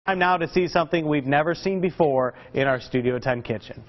Time now to see something we've never seen before in our Studio 10 kitchen.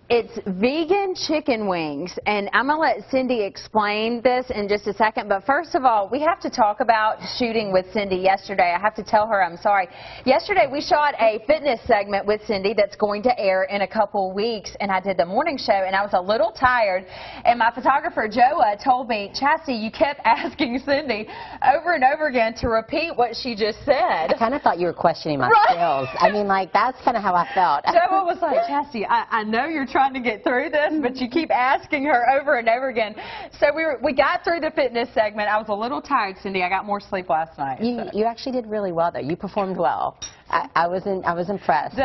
It's vegan chicken wings, and I'm going to let Cindy explain this in just a second. But first of all, we have to talk about shooting with Cindy yesterday. I have to tell her I'm sorry. Yesterday we shot a fitness segment with Cindy that's going to air in a couple weeks, and I did the morning show, and I was a little tired. And my photographer, Joa, told me, Chastity, you kept asking Cindy over and over again to repeat what she just said. I kind of thought you were questioning my skills. I mean, like, that's kind of how I felt. Joa was like, Chastity, I know you're trying to get through this, but you keep asking her over and over again. So we got through the fitness segment. I was a little tired, Cindy. I got more sleep last night. You actually did really well, though. You performed well. I was impressed.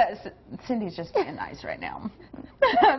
Cindy's just being nice right now.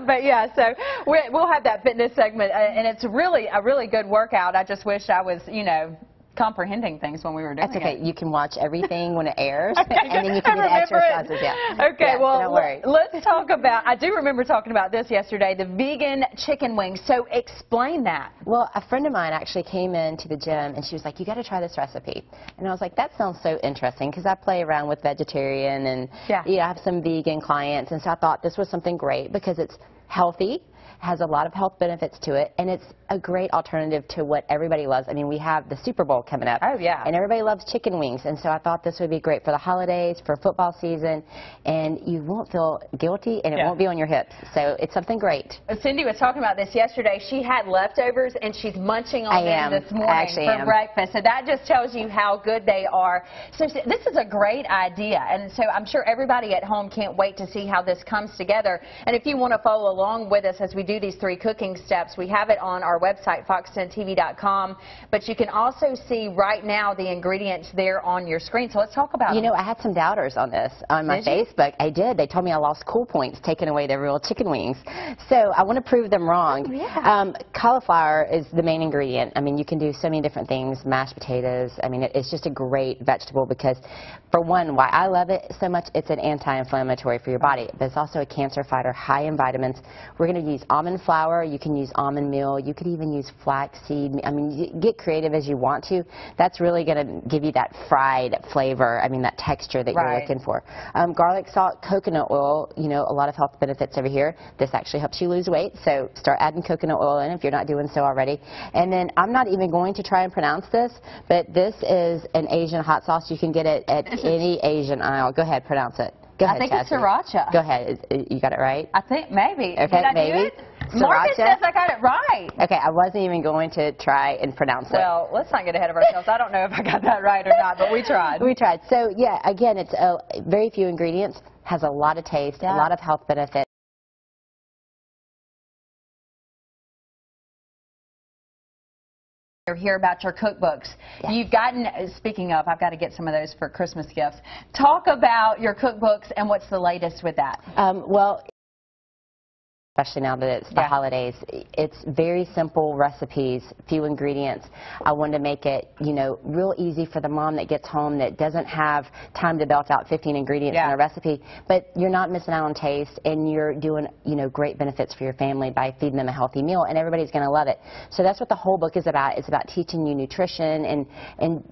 But yeah, so we'll have that fitness segment, and it's really a really good workout. I just wish I was, you know, comprehending things when we were doing it. That's okay. You can watch everything when it airs, and then you can do the exercises. Yeah. Okay, well, don't worry. Let's talk about, I do remember talking about this yesterday, the vegan chicken wings. So explain that. Well, a friend of mine actually came into the gym, and she was like, you got to try this recipe. And I was like, that sounds so interesting, because I play around with vegetarian, and I have some vegan clients, and so I thought this was something great, because it's healthy, has a lot of health benefits to it, and it's a great alternative to what everybody loves. I mean, we have the Super Bowl coming up. Oh, yeah. And everybody loves chicken wings, and so I thought this would be great for the holidays, for football season, and you won't feel guilty, and it won't be on your hips. So it's something great. Cindy was talking about this yesterday. She had leftovers, and she's munching on them this morning for breakfast. So that just tells you how good they are. So this is a great idea, and so I'm sure everybody at home can't wait to see how this comes together. And if you want to follow along with us as we do these 3 cooking steps, we have it on our website, fox10tv.com, but you can also see right now the ingredients there on your screen. So let's talk about them. You know, I had some doubters on this on my Facebook. I did. They told me I lost cool points taking away their real chicken wings. So I want to prove them wrong. Cauliflower is the main ingredient. I mean, you can do so many different things, mashed potatoes. I mean, it's just a great vegetable because, for one, why I love it so much, it's an anti-inflammatory for your body, but it's also a cancer fighter, high in vitamins. We're going to use almond flour. You can use almond meal. You could even use flaxseed. I mean, you get creative as you want to. That's really going to give you that fried flavor, I mean, that texture that you're looking for. Garlic, salt, coconut oil, you know, a lot of health benefits over here. This actually helps you lose weight, so start adding coconut oil in if you're not doing so already. And then I'm not even going to try and pronounce this, but this is an Asian hot sauce. You can get it at any Asian aisle. Go ahead, pronounce it. Go ahead, I think it's Sriracha. Go ahead. You got it right? I think maybe. Okay, Did I maybe. do it? Marcus says I got it right. Okay, I wasn't even going to try and pronounce it. Well, let's not get ahead of ourselves. I don't know if I got that right or not, but we tried. We tried. So, yeah, again, it's very few ingredients, has a lot of taste, a lot of health benefits. Hear about your cookbooks. You've gotten, speaking of, I've got to get some of those for Christmas gifts. Talk about your cookbooks and what's the latest with that. Well, especially now that it's the holidays, it's very simple recipes, few ingredients. I wanted to make it, you know, real easy for the mom that gets home that doesn't have time to belt out 15 ingredients in a recipe, but you're not missing out on taste, and you're doing, you know, great benefits for your family by feeding them a healthy meal, and everybody's going to love it. So that's what the whole book is about. It's about teaching you nutrition, and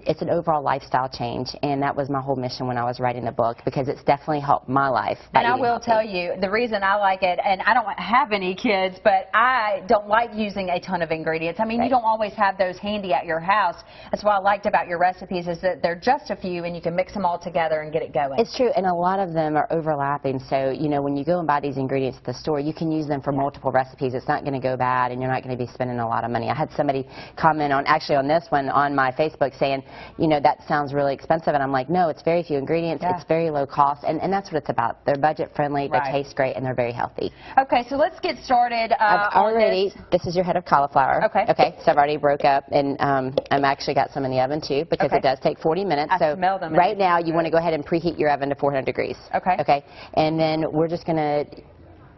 it's an overall lifestyle change, and that was my whole mission when I was writing the book, because it's definitely helped my life. And I will tell you, the reason I like it, and I don't have any kids, but I don't like using a ton of ingredients. I mean, you don't always have those handy at your house. That's what I liked about your recipes, is that they're just a few, and you can mix them all together and get it going. It's true, and a lot of them are overlapping, so, you know, when you go and buy these ingredients at the store, you can use them for multiple recipes. It's not going to go bad, and you're not going to be spending a lot of money. I had somebody comment on, actually on this one, on my Facebook saying, you know, that sounds really expensive, and I'm like, no, it's very few ingredients, it's very low cost, and that's what it's about. They're budget friendly, they taste great, and they're very healthy. Okay, so let's get started. I've already, this is your head of cauliflower. Okay, so I've already broke up, and I've actually got some in the oven too, because it does take 40 minutes. I smell them. Right now, you want to go ahead and preheat your oven to 400 degrees. Okay, and then we're just going to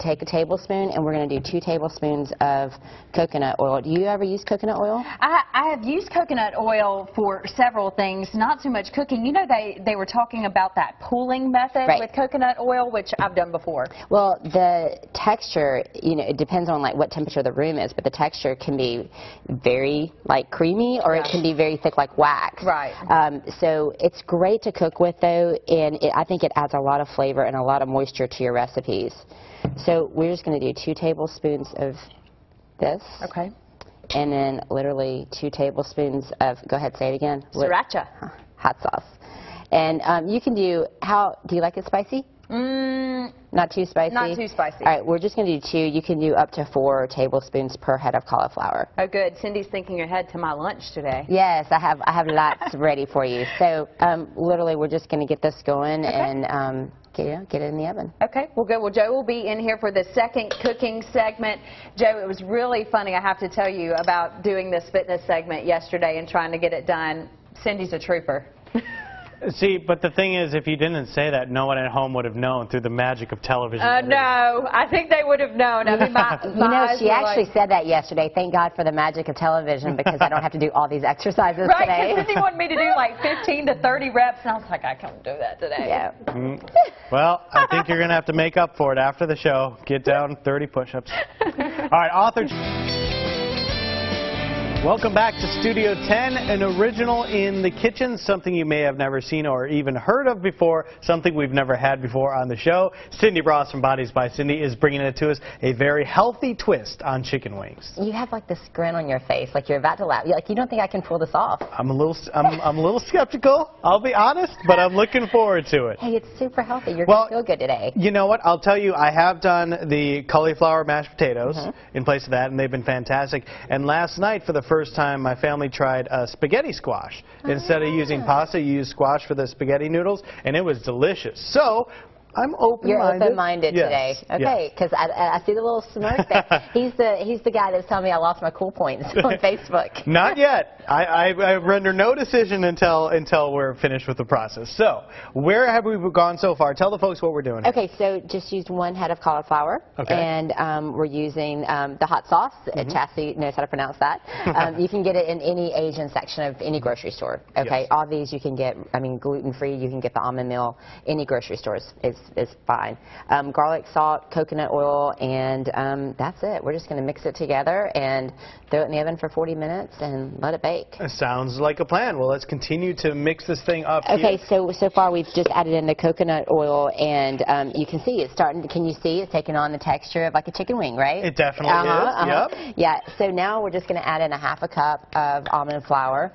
take a tablespoon, and we're going to do 2 tablespoons of coconut oil. Do you ever use coconut oil? I have used coconut oil for several things, not so much cooking. You know, they were talking about that pooling method with coconut oil, which I've done before. Well, the texture, you know, it depends on like what temperature the room is, but the texture can be very like creamy, or it can be very thick like wax. Right. So it's great to cook with though, and I think it adds a lot of flavor and a lot of moisture to your recipes. So we're just going to do 2 tablespoons of this. Okay. And then literally 2 tablespoons of, go ahead, say it again. Sriracha hot sauce. And you can do, do you like it spicy? Not too spicy? Not too spicy. All right, we're just going to do 2. You can do up to 4 tablespoons per head of cauliflower. Oh, good. Cindy's thinking ahead to my lunch today. Yes, I have lots ready for you. So literally, we're just going to get this going and get it in the oven. Okay, well, good. Well, Joe will be in here for the second cooking segment. Joe, it was really funny, I have to tell you, about doing this fitness segment yesterday and trying to get it done. Cindy's a trooper. See, but the thing is, if you didn't say that, no one at home would have known through the magic of television. No, I think they would have known. I mean, you know, she actually said that yesterday. Thank God for the magic of television, because I don't have to do all these exercises today. Right, Cindy wanted me to do like 15 to 30 reps, and I was like, I can't do that today. Yeah. Well, I think you're going to have to make up for it after the show. Get down 30 push-ups. All right, author... Welcome back to Studio 10, an original in the kitchen, something you may have never seen or even heard of before, something we've never had before on the show. Cindy Ross from Bodies by Cindy is bringing it to us, a very healthy twist on chicken wings. You have like this grin on your face, like you're about to laugh. Like you don't think I can pull this off. I'm a little skeptical, I'll be honest, but I'm looking forward to it. Hey, it's super healthy. You're going to feel good today. You know what? I'll tell you, I have done the cauliflower mashed potatoes in place of that, and they've been fantastic. And last night, for the first time, my family tried spaghetti squash. Instead of using pasta, you use squash for the spaghetti noodles, and it was delicious. So I'm open-minded. You're open-minded today. Okay, because I see the little smirk there. He's the guy that's telling me I lost my cool points on Facebook. Not yet. I render no decision until we're finished with the process. So, where have we gone so far? Tell the folks what we're doing. Okay, so just used 1 head of cauliflower. Okay. And we're using the hot sauce. Chastity knows how to pronounce that. You can get it in any Asian section of any grocery store. Okay, all these you can get, I mean, gluten-free. You can get the almond meal. Any grocery stores is fine. Garlic, salt, coconut oil, and that's it. We're just going to mix it together and throw it in the oven for 40 minutes and let it bake. Sounds like a plan. Well, let's continue to mix this thing up. Okay, so far we've just added in the coconut oil, and you can see it's starting. Can you see it's taking on the texture of like a chicken wing, right? It definitely is. Yep. Yeah. So now we're just going to add in a half a cup of almond flour.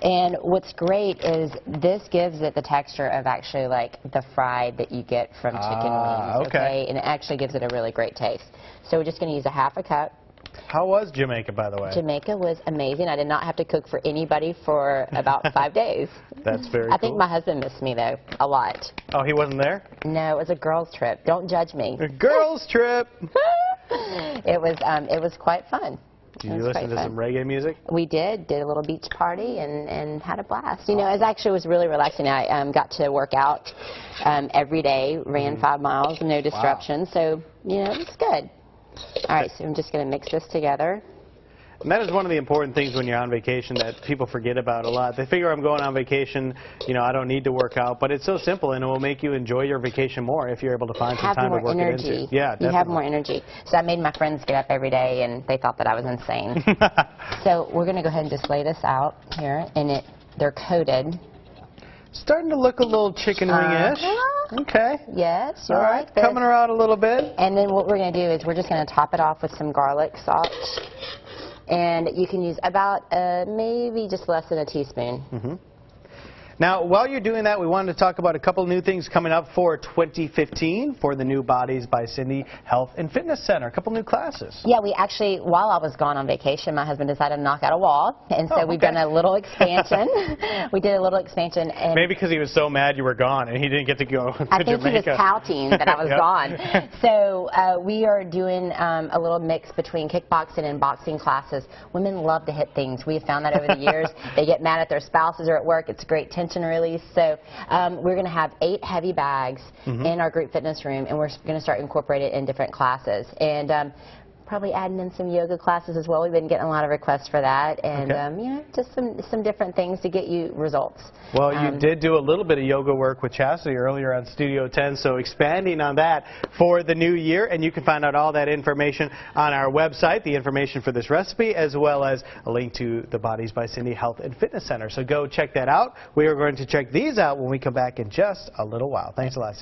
And what's great is this gives it the texture of actually like the fried that you get from chicken wings. Okay. And it actually gives it a really great taste. So we're just going to use a half a cup. How was Jamaica, by the way? Jamaica was amazing. I did not have to cook for anybody for about 5 days. That's very cool. I think my husband missed me, though, a lot. Oh, he wasn't there? No, it was a girls' trip. Don't judge me. A girls' trip! It was quite fun. Did you listen to some reggae music? We did a little beach party and had a blast. You know, it actually was really relaxing. I got to work out every day, ran 5 miles, no disruption. So, you know, it was good. All right, so I'm just going to mix this together. And that is one of the important things when you're on vacation that people forget about a lot. They figure I'm going on vacation, you know, I don't need to work out, but it's so simple and it will make you enjoy your vacation more if you're able to find some time to work it into. Yeah, definitely. You have more energy. So I made my friends get up every day and they thought that I was insane. So we're going to go ahead and just lay this out here, and they're coated. Starting to look a little chicken wing-ish. Okay. Yes, all right, coming around a little bit. And then what we're going to do is we're just going to top it off with some garlic salt. And you can use about maybe just less than a teaspoon. Now, while you're doing that, we wanted to talk about a couple new things coming up for 2015 for the new Bodies by Cindy Health and Fitness Center. A couple new classes. Yeah, we actually, while I was gone on vacation, my husband decided to knock out a wall. And so we've done a little expansion. We did a little expansion. And maybe because he was so mad you were gone and he didn't get to go to Jamaica. I think he was pouting that I was gone. So we are doing a little mix between kickboxing and boxing classes. Women love to hit things. We have found that over the years. They get mad at their spouses or at work. It's a great tension tension release. So we're going to have 8 heavy bags in our group fitness room, and we're going to start incorporating it in different classes. And probably adding in some yoga classes as well. We've been getting a lot of requests for that, and you know, just some different things to get you results. Well, you did do a little bit of yoga work with Chastity earlier on Studio 10, so expanding on that for the new year, and you can find out all that information on our website, the information for this recipe, as well as a link to the Bodies by Cindy Health and Fitness Center. So go check that out. We are going to check these out when we come back in just a little while. Thanks a lot.